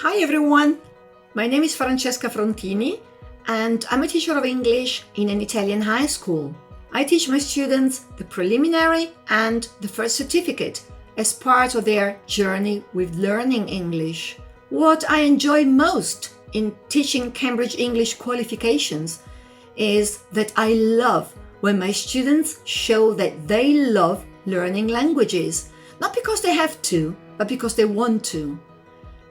Hi everyone, my name is Francesca Frontini and I'm a teacher of English in an Italian high school. I teach my students the preliminary and the first certificate as part of their journey with learning English. What I enjoy most in teaching Cambridge English qualifications is that I love when my students show that they love learning languages, not because they have to, but because they want to.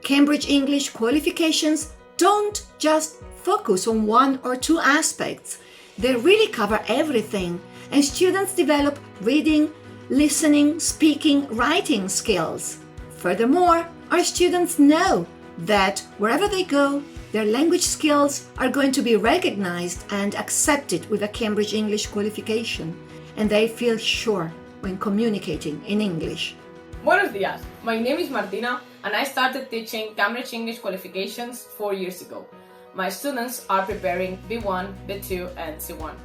Cambridge English qualifications don't just focus on one or two aspects. They really cover everything, and students develop reading, listening, speaking, writing skills. Furthermore, our students know that wherever they go, their language skills are going to be recognized and accepted with a Cambridge English qualification, and they feel sure when communicating in English. Buenos días, my name is Martina and I started teaching Cambridge English qualifications 4 years ago. My students are preparing B1, B2 and C1.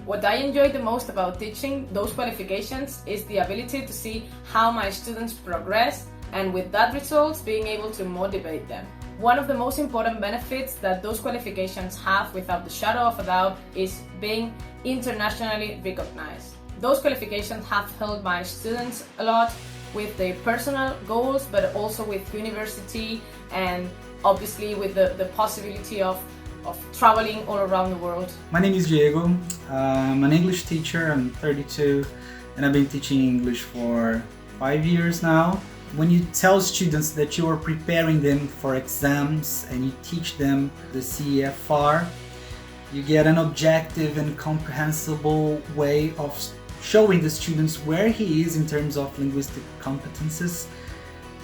What I enjoy the most about teaching those qualifications is the ability to see how my students progress and with that results being able to motivate them. One of the most important benefits that those qualifications have without the shadow of a doubt is being internationally recognized. Those qualifications have helped my students a lot with their personal goals, but also with university and obviously with the possibility of traveling all around the world. My name is Diego. I'm an English teacher. I'm 32 and I've been teaching English for 5 years now. When you tell students that you are preparing them for exams and you teach them the CEFR, you get an objective and comprehensible way of showing the students where he is in terms of linguistic competences,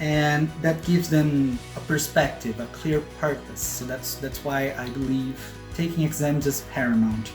and that gives them a perspective, a clear purpose. So that's why I believe taking exams is paramount.